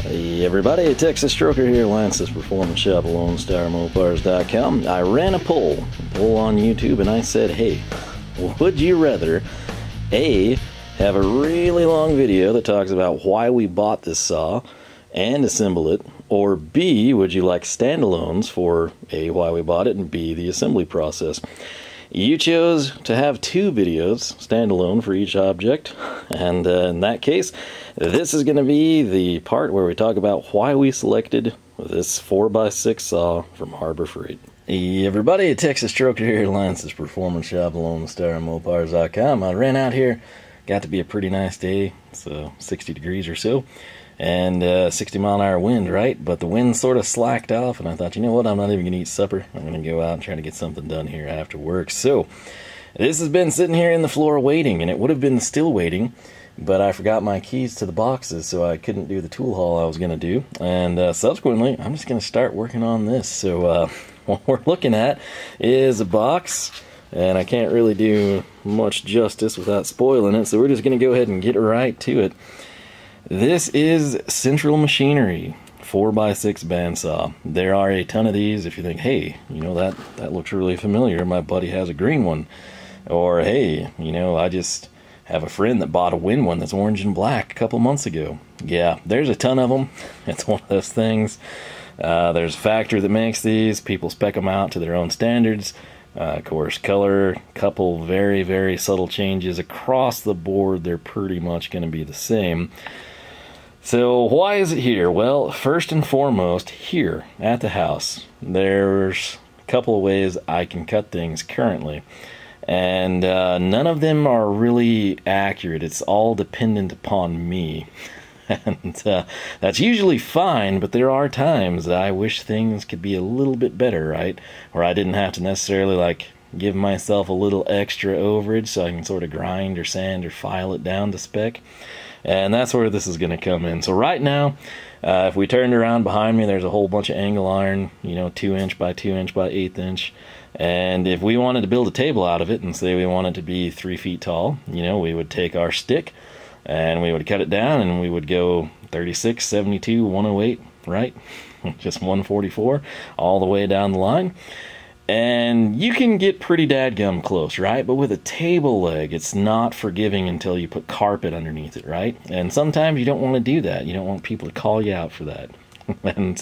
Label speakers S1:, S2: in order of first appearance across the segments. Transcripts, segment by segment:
S1: Hey everybody, Texas Stroker here, Lance's Performance Shop, LoneStarMopars.com. I ran a poll on YouTube and I said, hey, would you rather A, have a really long video that talks about why we bought this saw and assemble it, or B, would you like standalones for A, why we bought it, and B, the assembly process? You chose to have two videos, standalone for each object, and in that case, this is going to be the part where we talk about why we selected this 4x6 saw from Harbor Freight. Hey everybody, Texas Stroker here, Lance's Performance Shop, LoneStarMopars.com. I ran out here, got to be a pretty nice day, so 60 degrees or so, and 60-mile-an-hour wind, right? But the wind sort of slacked off, and I thought, you know what, I'm not even going to eat supper. I'm going to go out and try to get something done here after work. So, this has been sitting here in the floor waiting, and it would have been still waiting, but I forgot my keys to the boxes, so I couldn't do the tool haul I was going to do. And subsequently, I'm just going to start working on this. So, what we're looking at is a box, and I can't really do much justice without spoiling it, so we're just going to go ahead and get right to it. This is Central Machinery 4x6 bandsaw. There are a ton of these. If you think, hey, you know, that looks really familiar, my buddy has a green one. Or, hey, you know, I just have a friend that bought a Win one that's orange and black a couple months ago. Yeah, there's a ton of them. It's one of those things. There's a factory that makes these. People spec them out to their own standards. Of course, color, couple very, very subtle changes. Across the board, they're pretty much going to be the same. So why is it here? Well, first and foremost, here at the house, there's a couple of ways I can cut things currently. And none of them are really accurate. It's all dependent upon me. And that's usually fine, but there are times that I wish things could be a little bit better, right? Where I didn't have to necessarily like give myself a little extra overage so I can sort of grind or sand or file it down to spec. And that's where this is going to come in. So right now, if we turned around behind me, there's a whole bunch of angle iron, you know, 2" by 2" by 1/8". And if we wanted to build a table out of it and say we want it to be 3 feet tall, you know, we would take our stick and we would cut it down and we would go 36, 72, 108, right? Just 144 all the way down the line. And you can get pretty dadgum close, right? But with a table leg, it's not forgiving until you put carpet underneath it, right? And sometimes you don't want to do that. You don't want people to call you out for that. And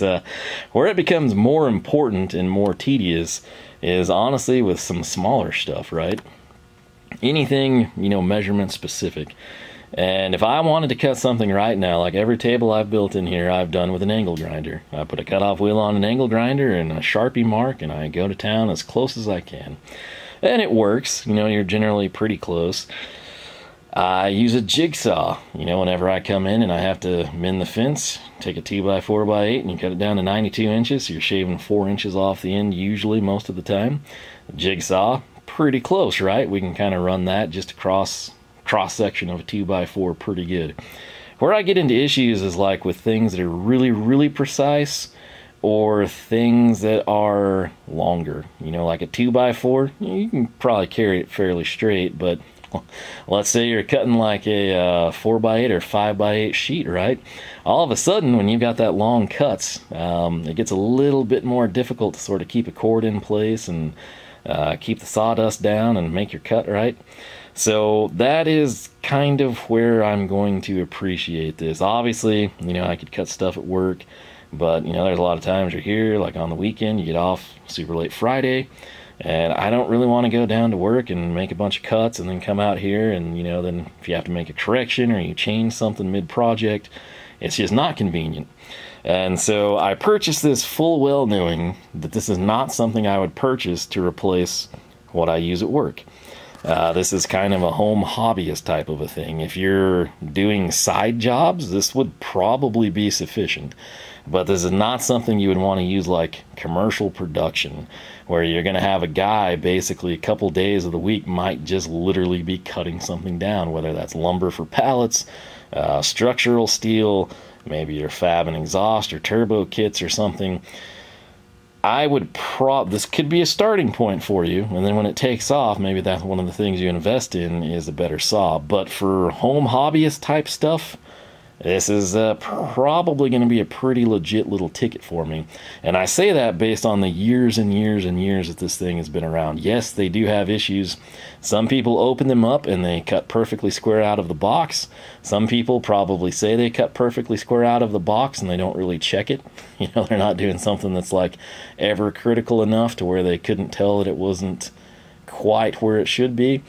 S1: where it becomes more important and more tedious is honestly with some smaller stuff, right? Anything, you know, measurement specific. And if I wanted to cut something right now, like every table I've built in here, I've done with an angle grinder. I put a cutoff wheel on an angle grinder and a Sharpie mark, and I go to town as close as I can. And it works, you know, you're generally pretty close. I use a jigsaw, you know, whenever I come in and I have to mend the fence, take a 2x4x8 and you cut it down to 92 inches, so you're shaving 4 inches off the end usually most of the time. Jigsaw, pretty close, right? We can kind of run that just across cross-section of a 2x4 pretty good. Where I get into issues is like with things that are really, really precise or things that are longer. You know, like a 2x4, you can probably carry it fairly straight, but let's say you're cutting like a 4x8 or 5x8 sheet, right? All of a sudden, when you've got that long cuts, it gets a little bit more difficult to sort of keep a cord in place and keep the sawdust down and make your cut right. So that is kind of where I'm going to appreciate this. Obviously, you know, I could cut stuff at work, but, you know, there's a lot of times you're here, like on the weekend, you get off super late Friday, and I don't really want to go down to work and make a bunch of cuts and then come out here and, you know, then if you have to make a correction or you change something mid-project, it's just not convenient. And so I purchased this full well knowing that this is not something I would purchase to replace what I use at work. This is kind of a home hobbyist type of a thing. If you're doing side jobs, this would probably be sufficient. But this is not something you would want to use like commercial production, where you're going to have a guy basically a couple days of the week might just literally be cutting something down, whether that's lumber for pallets, structural steel, maybe you're fabbing exhaust or turbo kits or something. I would this could be a starting point for you, and then when it takes off, maybe that's one of the things you invest in is a better saw. But for home hobbyist type stuff, this is probably going to be a pretty legit little ticket for me. And I say that based on the years and years and years that this thing has been around. Yes, they do have issues. Some people open them up and they cut perfectly square out of the box. Some people probably say they cut perfectly square out of the box and they don't really check it. You know, they're not doing something that's like ever critical enough to where they couldn't tell that it wasn't quite where it should be.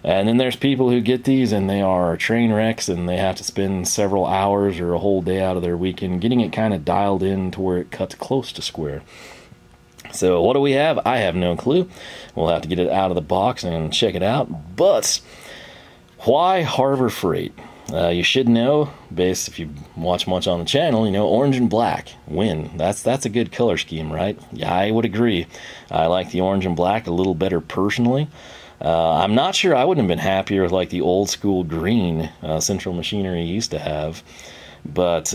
S1: And then there's people who get these and they are train wrecks and they have to spend several hours or a whole day out of their weekend getting it kind of dialed in to where it cuts close to square. So what do we have? I have no clue. We'll have to get it out of the box and check it out. But why Harbor Freight? You should know, based if you watch much on the channel, you know, orange and black win. That's a good color scheme, right? Yeah, I would agree. I like the orange and black a little better personally. I'm not sure, I wouldn't have been happier with like the old school green Central Machinery used to have. But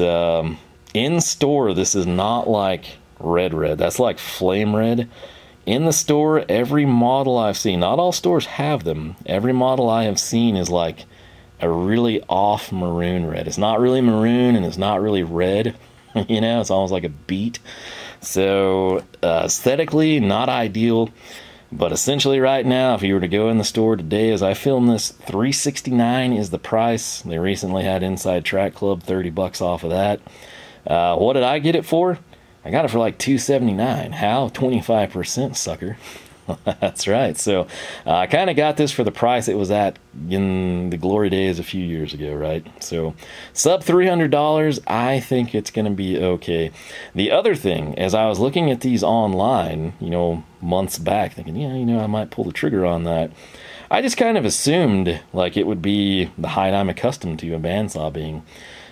S1: in store, this is not like red. That's like flame red. In the store, every model I've seen, not all stores have them, every model I have seen is like a really off maroon red. It's not really maroon and it's not really red. You know, it's almost like a beet. So aesthetically, not ideal. But essentially right now, if you were to go in the store today as I film this, $369 is the price. They recently had Inside Track Club, 30 bucks off of that. What did I get it for? I got it for like $279. How? 25%, sucker. That's right. So I kind of got this for the price it was at in the glory days a few years ago, right? So sub $300, I think it's going to be okay. The other thing, as I was looking at these online, you know, months back, thinking, yeah, you know, I might pull the trigger on that. I just kind of assumed like it would be the height I'm accustomed to a bandsaw being.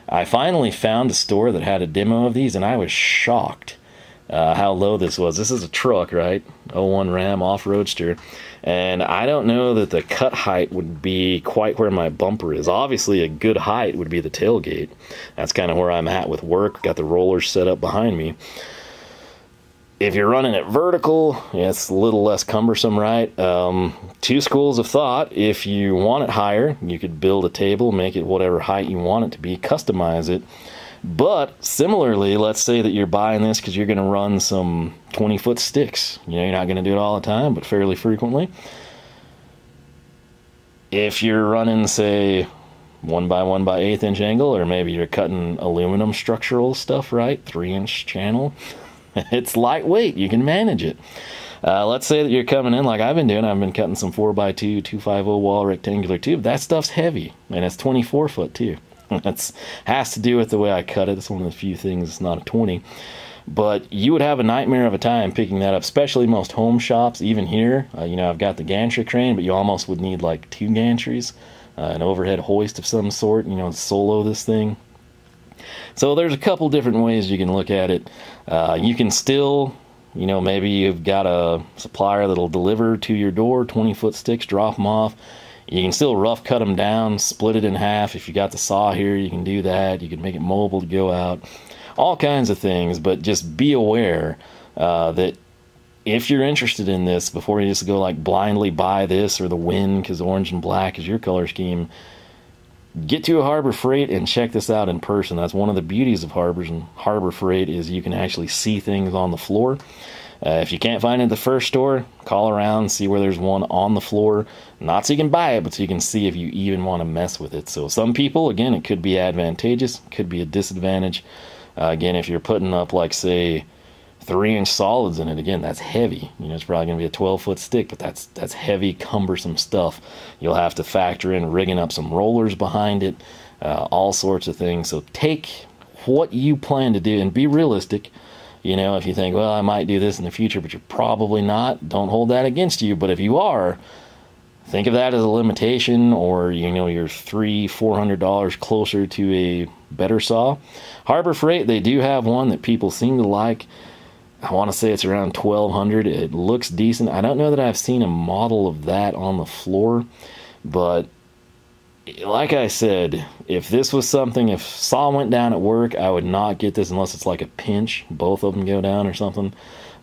S1: I finally found a store that had a demo of these, and I was shocked how low this was. This is a truck, right? 01 Ram off-roadster. And I don't know that the cut height would be quite where my bumper is. Obviously, a good height would be the tailgate. That's kind of where I'm at with work. Got the rollers set up behind me. If you're running it vertical, yeah, it's a little less cumbersome, right? Two schools of thought. If you want it higher, you could build a table, make it whatever height you want it to be, customize it. But similarly, let's say that you're buying this because you're going to run some 20-foot sticks. You know, you're not going to do it all the time, but fairly frequently. If you're running, say, 1 by 1 by 1/8 inch angle, or maybe you're cutting aluminum structural stuff, right? 3-inch channel. It's lightweight. You can manage it. Let's say that you're coming in like I've been doing. I've been cutting some 4x2, 250 wall rectangular tube. That stuff's heavy, and it's 24 foot too. That has to do with the way I cut it. It's one of the few things it's not a 20. But you would have a nightmare of a time picking that up, especially most home shops. Even here, you know, I've got the gantry crane, but you almost would need like 2 gantries, an overhead hoist of some sort, you know, to solo this thing. So there's a couple different ways you can look at it. You can still, you know, maybe you've got a supplier that'll deliver to your door, 20-foot sticks, drop them off. You can still rough cut them down, split it in half. If you got the saw here, you can do that. You can make it mobile to go out. All kinds of things, but just be aware that if you're interested in this, before you just go like blindly buy this or the Win because orange and black is your color scheme, get to a Harbor Freight and check this out in person. That's one of the beauties of Harbors and Harbor Freight is you can actually see things on the floor. If you can't find it at the first store, call around, see where there's one on the floor. Not so you can buy it, but so you can see if you even want to mess with it. So some people, again, it could be advantageous, could be a disadvantage. Again, if you're putting up, like, say, 3-inch solids in it, again, that's heavy. You know, it's probably going to be a 12-foot stick, but that's heavy, cumbersome stuff. You'll have to factor in rigging up some rollers behind it, all sorts of things. So take what you plan to do and be realistic. You know, if you think, well, I might do this in the future, but you're probably not, don't hold that against you. But if you are, think of that as a limitation, or, you know, you're $300-400 closer to a better saw. Harbor Freight, they do have one that people seem to like. I want to say it's around $1,200. It looks decent. I don't know that I've seen a model of that on the floor, but like I said, if this was something, if saw went down at work, I would not get this unless it's like a pinch. Both of them go down or something,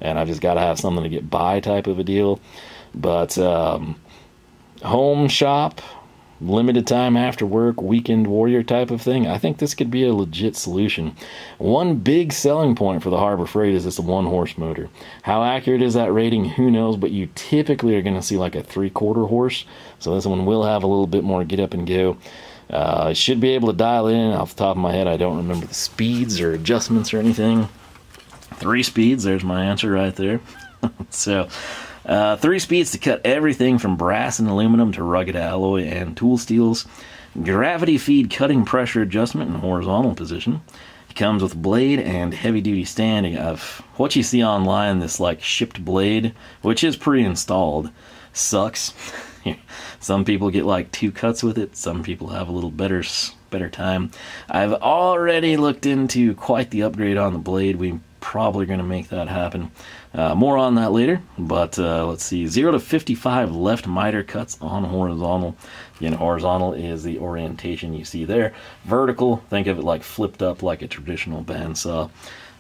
S1: and I've just got to have something to get by type of a deal. But home shop, limited time after work, weekend warrior type of thing, I think this could be a legit solution. One big selling point for the Harbor Freight is it's a 1-horse motor. How accurate is that rating? Who knows, but you typically are going to see like a 3/4 horse. So this one will have a little bit more get up and go. I should be able to dial in. Off the top of my head, I don't remember the speeds or adjustments or anything. 3 speeds, there's my answer right there. So 3 speeds to cut everything from brass and aluminum to rugged alloy and tool steels. Gravity feed cutting pressure adjustment in horizontal position. It comes with blade and heavy duty standing. Of what you see online, this like shipped blade, which is pre-installed, sucks. Some people get like 2 cuts with it. Some people have a little better time. I've already looked into quite the upgrade on the blade. We probably going to make that happen. More on that later, but let's see. 0 to 55 left miter cuts on horizontal. Again, horizontal is the orientation you see there. Vertical, think of it like flipped up like a traditional bandsaw.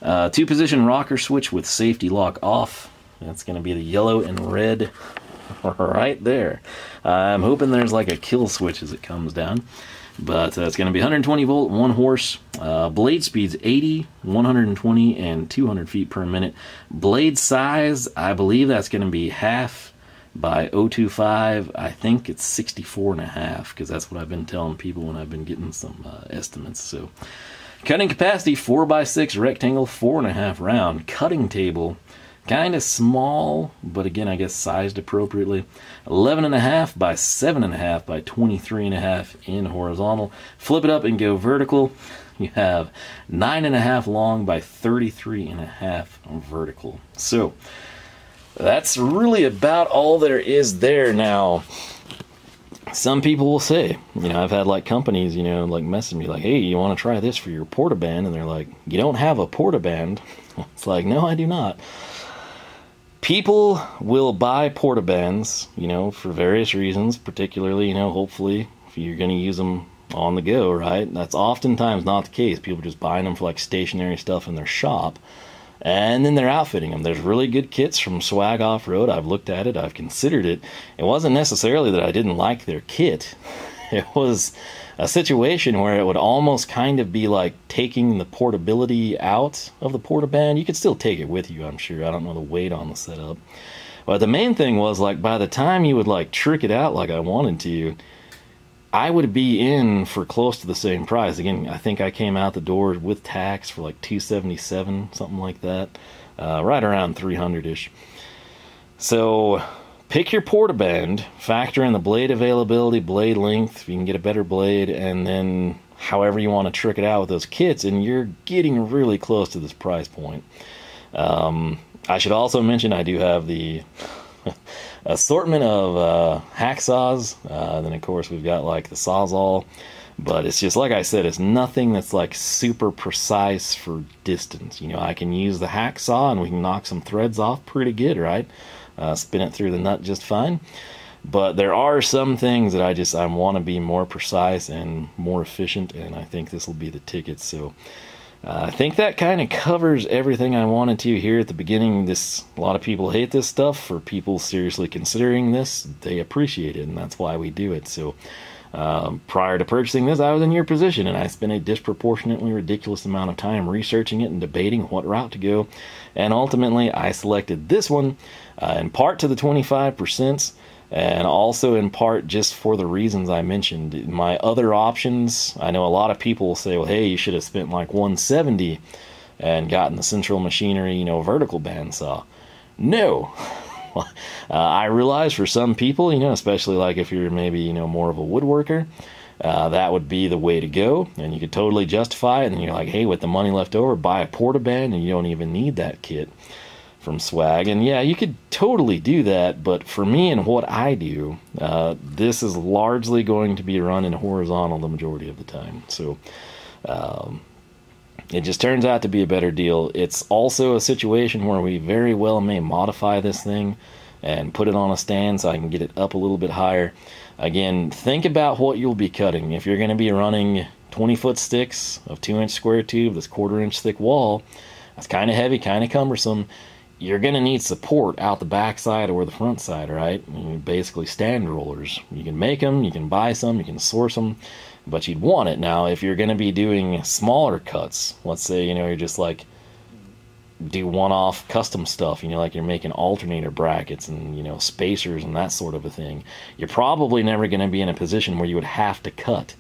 S1: 2-position rocker switch with safety lock off. That's going to be the yellow and red right there. I'm hoping there's like a kill switch as it comes down. But it's going to be 120 volt, 1 horse. Blade speeds 80, 120, and 200 feet per minute. Blade size, I believe that's going to be half by 0.25. I think it's 64.5, because that's what I've been telling people when I've been getting some estimates. So, cutting capacity 4x6 rectangle, 4.5 round. Cutting table, kind of small, but again, I guess sized appropriately. 11.5 by 7.5 by 23.5 in horizontal. Flip it up and go vertical. You have 9.5 long by 33.5 vertical. So that's really about all there is there. Now, some people will say, you know, I've had like companies, you know, like message me like, hey, you want to try this for your portaband? And they're like, you don't have a portaband? It's like, no, I do not. People will buy portabands, you know, for various reasons, particularly, you know, hopefully if you're going to use them on the go, right? That's oftentimes not the case. People just buying them for like stationary stuff in their shop, and then they're outfitting them. There's really good kits from Swag Off-Road. I've looked at it. I've considered it. It wasn't necessarily that I didn't like their kit. It was a situation where it would almost kind of be like taking the portability out of the portaband. You could still take it with you, I'm sure. I don't know the weight on the setup. But the main thing was, like, by the time you would like trick it out like I wanted to, I would be in for close to the same price. Again, I think I came out the door with tax for like $277, something like that. Right around 300-ish. So pick your portaband, factor in the blade availability, blade length, if you can get a better blade, and then however you want to trick it out with those kits, and you're getting really close to this price point. I should also mention I do have the assortment of hacksaws. Then of course we've got like the Sawzall, but it's just like I said, it's nothing that's like super precise for distance. You know, I can use the hacksaw and we can knock some threads off pretty good, right? Spin it through the nut just fine. But there are some things that I want to be more precise and more efficient, and I think this will be the ticket. So I think that kind of covers everything I wanted to here at the beginning. A lot of people hate this stuff. For people seriously considering this, they appreciate it, and that's why we do it. So prior to purchasing this, I was in your position, and I spent a disproportionately ridiculous amount of time researching it and debating what route to go. And ultimately, I selected this one, in part to the 25%, and also in part just for the reasons I mentioned. My other options, I know a lot of people will say, well, hey, you should have spent like $170 and gotten the central machinery, you know, vertical bandsaw. No. I realize for some people, you know, especially like if you're maybe, you know, more of a woodworker, that would be the way to go, and you could totally justify it. And you're like, hey, with the money left over, buy a portaband, and you don't even need that kit from Swag. And yeah, you could totally do that, but for me and what I do, this is largely going to be run in horizontal the majority of the time. So it just turns out to be a better deal. It's also a situation where we very well may modify this thing and put it on a stand so I can get it up a little bit higher. Again, think about what you'll be cutting. If you're going to be running 20-foot sticks of 2-inch square tube, this 1/4-inch thick wall, that's kind of heavy, kind of cumbersome. you're going to need support out the backside or the front side, right? I mean, basically stand rollers. You can make them, you can buy some, you can source them, but you'd want it. Now, if you're going to be doing smaller cuts, let's say, you're just like, do one-off custom stuff, like you're making alternator brackets and, spacers and that sort of a thing, you're probably never going to be in a position where you would have to cut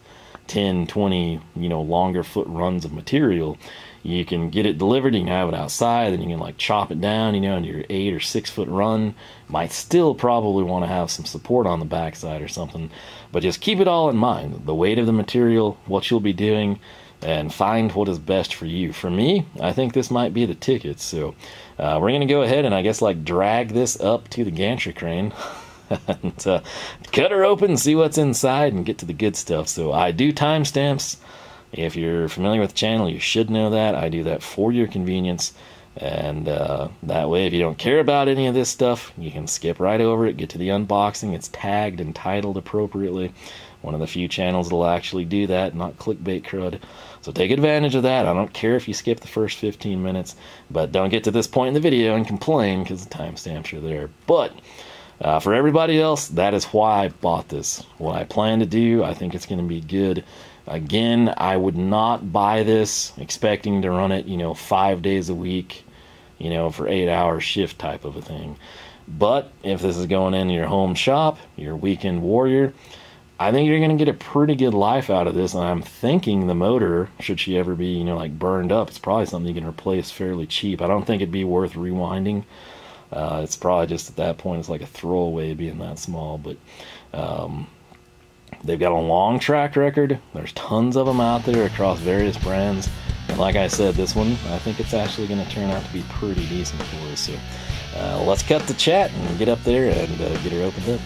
S1: 10, 20, longer foot runs of material. You can get it delivered, you can have it outside, and you can like chop it down, into your 8 or 6 foot run. Might still probably want to have some support on the backside or something, but just keep it all in mind. The weight of the material, what you'll be doing, and find what is best for you. For me, I think this might be the ticket. So we're going to go ahead and I guess like drag this up to the gantry crane and cut her open, see what's inside, and get to the good stuff. So I do timestamps. If you're familiar with the channel, you should know that. I do that for your convenience. And that way, if you don't care about any of this stuff, you can skip right over it, get to the unboxing. It's tagged and titled appropriately. One of the few channels that'll actually do that, not clickbait crud. So take advantage of that. I don't care if you skip the first 15 minutes, but don't get to this point in the video and complain because the timestamps are there. But for everybody else, that is why I bought this. What I plan to do, I think it's going to be good. Again, I would not buy this expecting to run it, 5 days a week, for 8-hour shift type of a thing. But if this is going in your home shop, your weekend warrior, I think you're going to get a pretty good life out of this. And I'm thinking the motor, should she ever be, like burned up, it's probably something you can replace fairly cheap. I don't think it'd be worth rewinding. It's probably just at that point, it's like a throwaway being that small. But they've got a long track record. There's tons of them out there across various brands. And like I said, this one, I think it's actually going to turn out to be pretty decent for us. So let's cut the chat and get up there and get her opened up.